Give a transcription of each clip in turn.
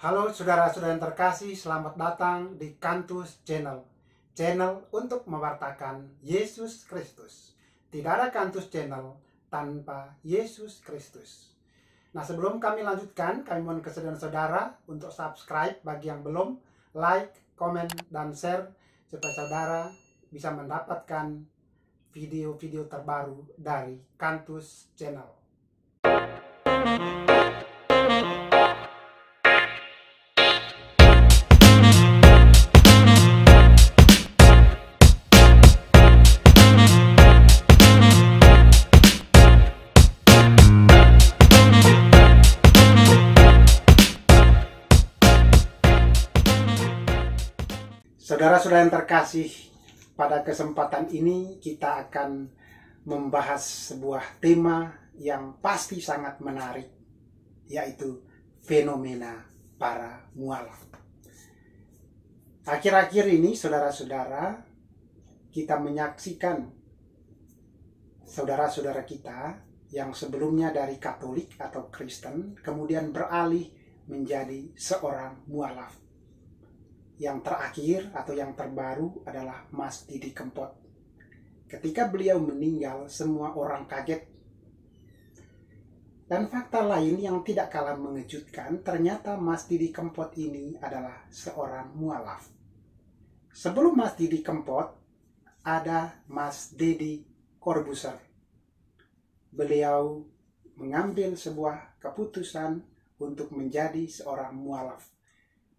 Halo saudara-saudara yang terkasih, selamat datang di Kantus Channel. Channel untuk mewartakan Yesus Kristus. Tidak ada Kantus Channel tanpa Yesus Kristus. Nah, sebelum kami lanjutkan, kami mohon kesediaan saudara untuk subscribe bagi yang belum, like, komen, dan share supaya saudara bisa mendapatkan video-video terbaru dari Kantus Channel. Saudara-saudara yang terkasih, pada kesempatan ini kita akan membahas sebuah tema yang pasti sangat menarik, yaitu fenomena para mualaf. Akhir-akhir ini, saudara-saudara, kita menyaksikan saudara-saudara kita yang sebelumnya dari Katolik atau Kristen, kemudian beralih menjadi seorang mualaf. Yang terakhir atau yang terbaru adalah Mas Didi Kempot. Ketika beliau meninggal, semua orang kaget. Dan fakta lain yang tidak kalah mengejutkan, ternyata Mas Didi Kempot ini adalah seorang mualaf. Sebelum Mas Didi Kempot, ada Mas Deddy Corbuzier. Beliau mengambil sebuah keputusan untuk menjadi seorang mualaf.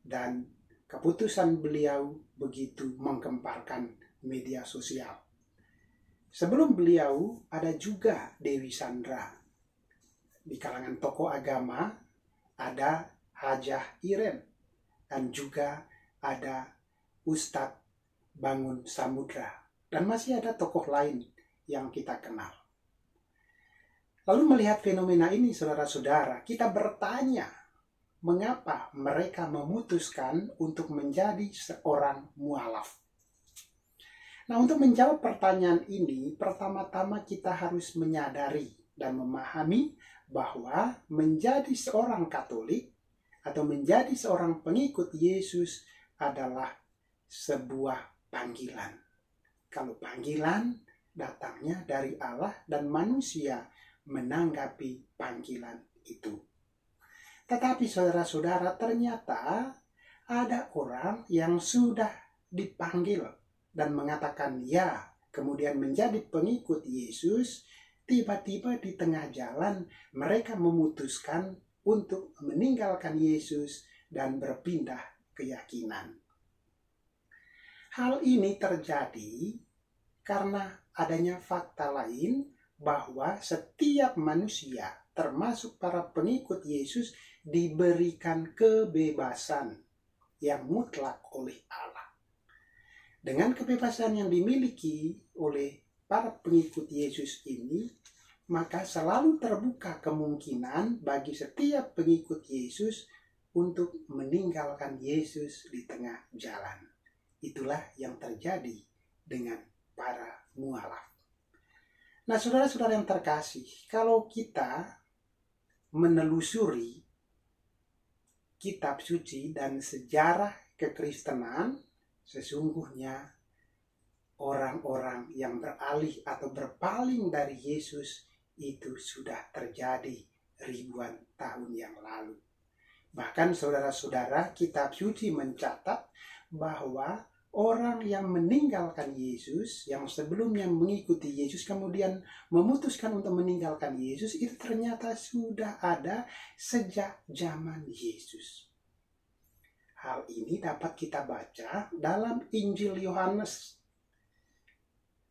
Dan keputusan beliau begitu menggemparkan media sosial. Sebelum beliau ada juga Dewi Sandra. Di kalangan tokoh agama ada Hajah Iren. Dan juga ada Ustadz Bangun Samudra. Dan masih ada tokoh lain yang kita kenal. Lalu melihat fenomena ini, saudara-saudara, kita bertanya, mengapa mereka memutuskan untuk menjadi seorang mualaf? Nah, untuk menjawab pertanyaan ini, pertama-tama kita harus menyadari dan memahami bahwa menjadi seorang Katolik atau menjadi seorang pengikut Yesus adalah sebuah panggilan. Kalau panggilan datangnya dari Allah dan manusia menanggapi panggilan itu. Tetapi saudara-saudara, ternyata ada orang yang sudah dipanggil dan mengatakan ya, kemudian menjadi pengikut Yesus, tiba-tiba di tengah jalan mereka memutuskan untuk meninggalkan Yesus dan berpindah keyakinan. Hal ini terjadi karena adanya fakta lain bahwa setiap manusia, termasuk para pengikut Yesus, diberikan kebebasan yang mutlak oleh Allah. Dengan kebebasan yang dimiliki oleh para pengikut Yesus ini, maka selalu terbuka kemungkinan bagi setiap pengikut Yesus untuk meninggalkan Yesus di tengah jalan. Itulah yang terjadi dengan para mualaf. Nah, saudara-saudara yang terkasih, kalau kita menelusuri kitab suci dan sejarah kekristenan, sesungguhnya orang-orang yang beralih atau berpaling dari Yesus itu sudah terjadi ribuan tahun yang lalu. Bahkan saudara-saudara, kitab suci mencatat bahwa orang yang meninggalkan Yesus, yang sebelumnya mengikuti Yesus, kemudian memutuskan untuk meninggalkan Yesus, itu ternyata sudah ada sejak zaman Yesus. Hal ini dapat kita baca dalam Injil Yohanes.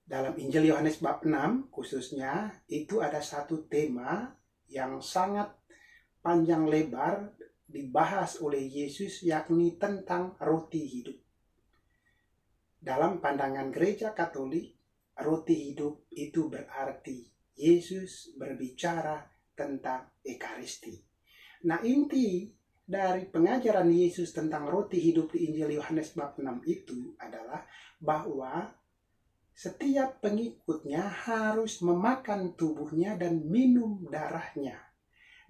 Dalam Injil Yohanes bab 6 khususnya, itu ada satu tema yang sangat panjang lebar dibahas oleh Yesus, yakni tentang roti hidup. Dalam pandangan gereja Katolik, roti hidup itu berarti Yesus berbicara tentang Ekaristi. Nah, inti dari pengajaran Yesus tentang roti hidup di Injil Yohanes bab 6 itu adalah bahwa setiap pengikutnya harus memakan tubuhnya dan minum darahnya.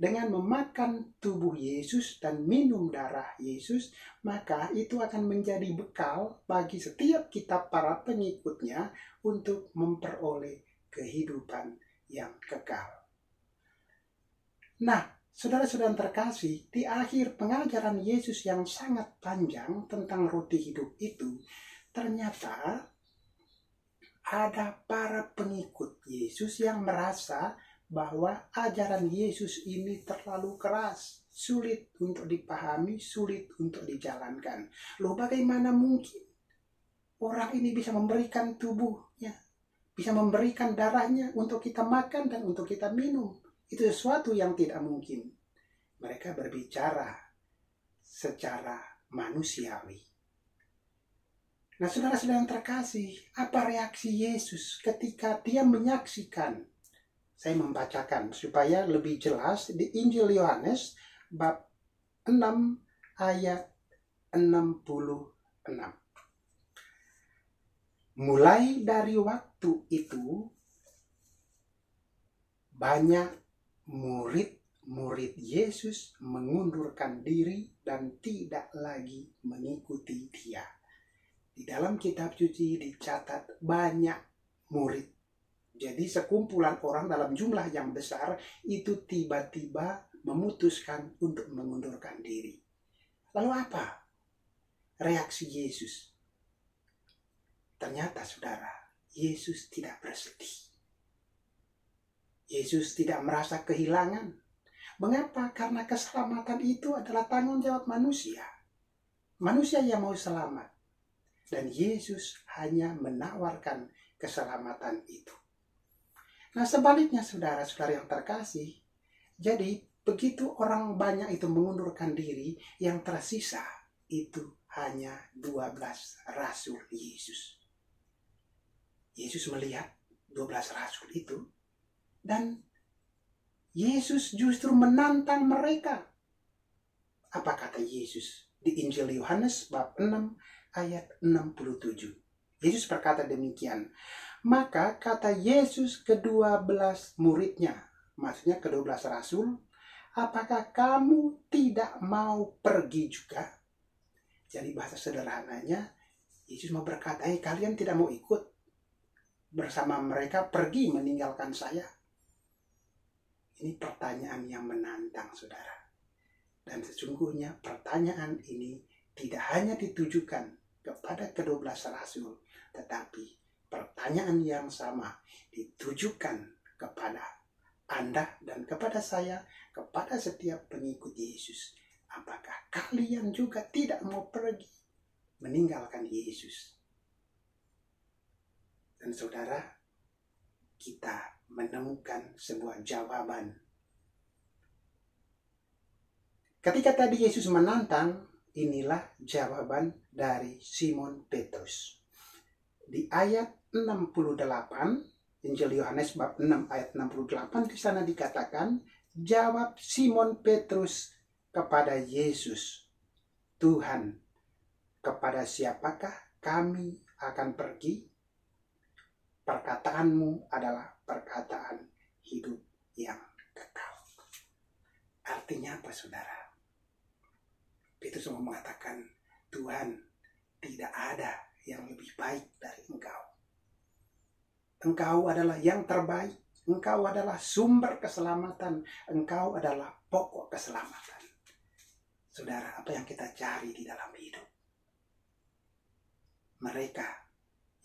dengan memakan tubuh Yesus dan minum darah Yesus, maka itu akan menjadi bekal bagi setiap kita para pengikutnya untuk memperoleh kehidupan yang kekal. Nah, saudara-saudara terkasih, di akhir pengajaran Yesus yang sangat panjang tentang roti hidup itu, ternyata ada para pengikut Yesus yang merasa bahwa ajaran Yesus ini terlalu keras, sulit untuk dipahami, sulit untuk dijalankan. Loh, bagaimana mungkin orang ini bisa memberikan tubuhnya, bisa memberikan darahnya untuk kita makan dan untuk kita minum? Itu sesuatu yang tidak mungkin. Mereka berbicara secara manusiawi. Nah, saudara-saudara yang terkasih, apa reaksi Yesus ketika dia menyaksikan? Saya membacakan supaya lebih jelas di Injil Yohanes bab 6 ayat 66. Mulai dari waktu itu, banyak murid-murid Yesus mengundurkan diri dan tidak lagi mengikuti dia. Di dalam kitab suci dicatat banyak murid. Jadi sekumpulan orang dalam jumlah yang besar itu tiba-tiba memutuskan untuk mengundurkan diri. Lalu apa reaksi Yesus? Ternyata saudara, Yesus tidak bersedih. Yesus tidak merasa kehilangan. Mengapa? Karena keselamatan itu adalah tanggung jawab manusia. Manusia yang mau selamat. Dan Yesus hanya menawarkan keselamatan itu. Nah, sebaliknya saudara-saudara yang terkasih, jadi begitu orang banyak itu mengundurkan diri, yang tersisa itu hanya 12 rasul Yesus. Yesus melihat 12 rasul itu, dan Yesus justru menantang mereka. Apa kata Yesus di Injil Yohanes bab 6 ayat 67? Yesus berkata demikian. Maka kata Yesus ke-12 muridnya, maksudnya ke-12 rasul, apakah kamu tidak mau pergi juga? Jadi bahasa sederhananya, Yesus mau berkata, kalian tidak mau ikut bersama mereka pergi meninggalkan saya? Ini pertanyaan yang menantang, saudara. Dan sesungguhnya pertanyaan ini tidak hanya ditujukan kepada ke-12 rasul, tetapi pertanyaan yang sama ditujukan kepada Anda dan kepada saya, kepada setiap pengikut Yesus. Apakah kalian juga tidak mau pergi meninggalkan Yesus? Dan saudara, kita menemukan sebuah jawaban. Ketika tadi Yesus menantang, inilah jawaban dari Simon Petrus. Di ayat 68, Injil Yohanes bab 6 ayat 68, di sana dikatakan, jawab Simon Petrus kepada Yesus, Tuhan, kepada siapakah kami akan pergi? Perkataanmu adalah perkataan hidup yang kekal. Artinya apa, saudara? Petrus mau mengatakan, Tuhan, tidak ada yang lebih baik dari Engkau. Engkau adalah yang terbaik. Engkau adalah sumber keselamatan. Engkau adalah pokok keselamatan. Saudara, apa yang kita cari di dalam hidup? Mereka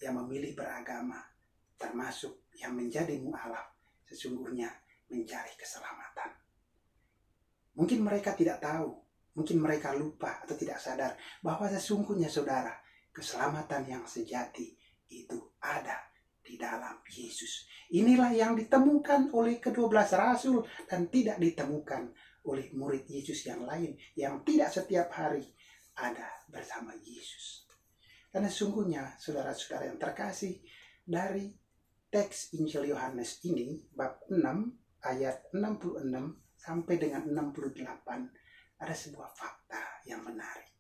yang memilih beragama, termasuk yang menjadi mu'alaf, sesungguhnya mencari keselamatan. Mungkin mereka tidak tahu, mungkin mereka lupa atau tidak sadar bahwa sesungguhnya saudara, keselamatan yang sejati itu ada di dalam Yesus. Inilah yang ditemukan oleh ke-12 rasul dan tidak ditemukan oleh murid Yesus yang lain yang tidak setiap hari ada bersama Yesus. Karena sesungguhnya saudara-saudara yang terkasih, dari teks Injil Yohanes ini bab 6 ayat 66 sampai dengan 68 ada sebuah fakta yang menarik.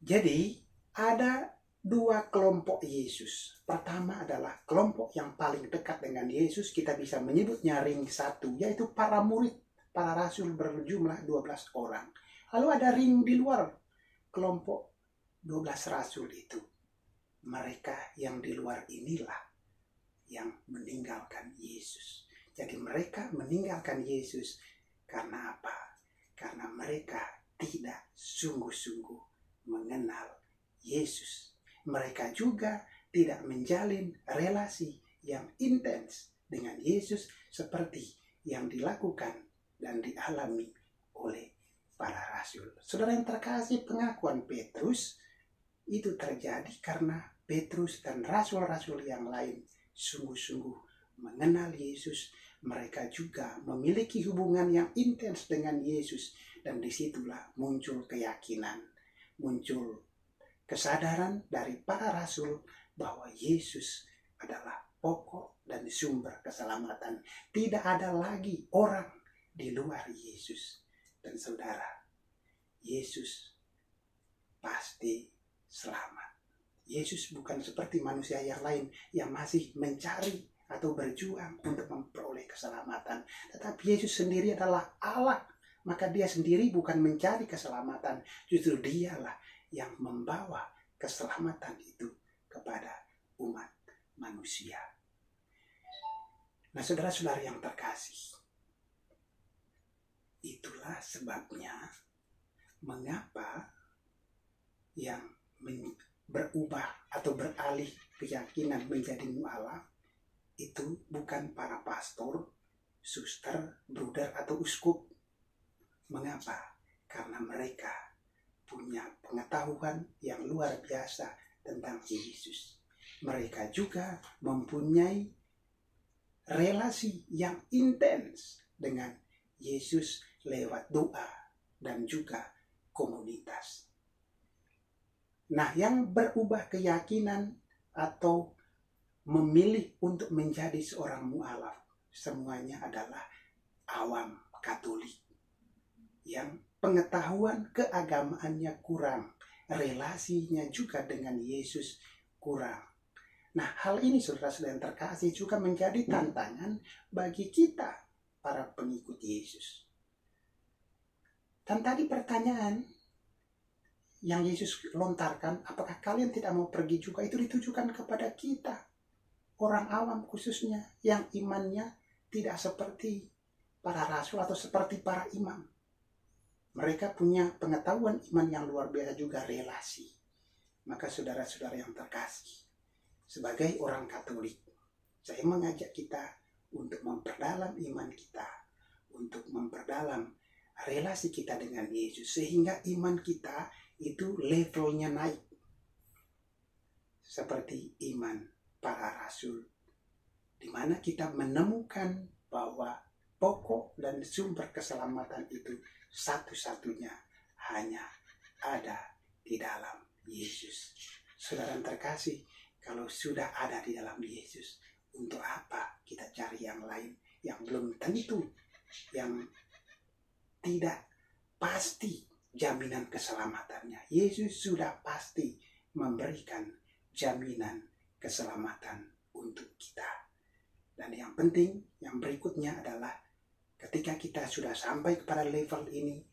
Jadi ada dua kelompok Yesus. Pertama adalah kelompok yang paling dekat dengan Yesus, kita bisa menyebutnya ring 1, yaitu para murid, para rasul berjumlah 12 orang. Lalu ada ring di luar kelompok 12 rasul itu. Mereka yang di luar inilah yang meninggalkan Yesus. Jadi mereka meninggalkan Yesus karena apa? Karena mereka tidak sungguh-sungguh mengenal Yesus. Mereka juga tidak menjalin relasi yang intens dengan Yesus seperti yang dilakukan dan dialami oleh para rasul. Saudara yang terkasih, pengakuan Petrus itu terjadi karena Petrus dan rasul-rasul yang lain sungguh-sungguh mengenal Yesus. Mereka juga memiliki hubungan yang intens dengan Yesus. Dan disitulah muncul keyakinan, muncul kesadaran dari para rasul bahwa Yesus adalah pokok dan sumber keselamatan. Tidak ada lagi orang di luar Yesus. Dan saudara, Yesus pasti selamat. Yesus bukan seperti manusia yang lain yang masih mencari atau berjuang untuk memperoleh keselamatan. Tetapi Yesus sendiri adalah Allah. Maka dia sendiri bukan mencari keselamatan. Justru dialah yang membawa keselamatan itu kepada umat manusia. Nah, saudara-saudara yang terkasih, itulah sebabnya mengapa yang berubah atau beralih keyakinan menjadi mualaf itu bukan para pastor, suster, bruder, atau uskup. Mengapa? Karena mereka punya pengetahuan yang luar biasa tentang Yesus. Mereka juga mempunyai relasi yang intens dengan Yesus lewat doa dan juga komunitas. Nah, yang berubah keyakinan atau memilih untuk menjadi seorang mualaf, semuanya adalah awam Katolik yang pengetahuan keagamaannya kurang, relasinya juga dengan Yesus kurang. Nah, hal ini saudara-saudara yang terkasih juga menjadi tantangan bagi kita, para pengikut Yesus. Dan tadi pertanyaan yang Yesus lontarkan, apakah kalian tidak mau pergi juga, itu ditujukan kepada kita, orang awam khususnya, yang imannya tidak seperti para rasul atau seperti para imam. Mereka punya pengetahuan iman yang luar biasa, juga relasi. Maka saudara-saudara yang terkasih, sebagai orang Katolik, saya mengajak kita untuk memperdalam iman kita, untuk memperdalam relasi kita dengan Yesus, sehingga iman kita itu levelnya naik. Seperti iman para rasul, di mana kita menemukan bahwa pokok dan sumber keselamatan itu satu-satunya hanya ada di dalam Yesus. Saudara yang terkasih, kalau sudah ada di dalam Yesus, untuk apa kita cari yang lain yang belum tentu, yang tidak pasti jaminan keselamatannya? Yesus sudah pasti memberikan jaminan keselamatan untuk kita. Dan yang penting, yang berikutnya adalah ketika kita sudah sampai kepada level ini,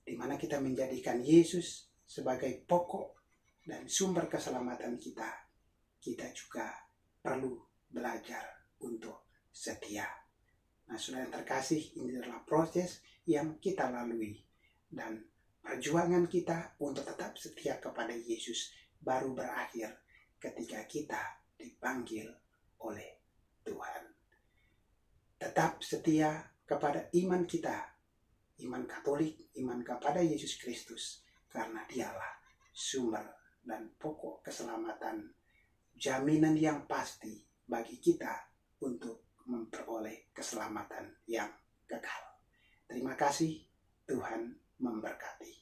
di mana kita menjadikan Yesus sebagai pokok dan sumber keselamatan kita, kita juga perlu belajar untuk setia. Nah, saudara yang terkasih, ini adalah proses yang kita lalui. Dan perjuangan kita untuk tetap setia kepada Yesus baru berakhir ketika kita dipanggil oleh Tuhan. Tetap setia kepada iman kita, iman Katolik, iman kepada Yesus Kristus, karena dialah sumber dan pokok keselamatan, jaminan yang pasti bagi kita untuk memperoleh keselamatan yang kekal. Terima kasih, Tuhan memberkati.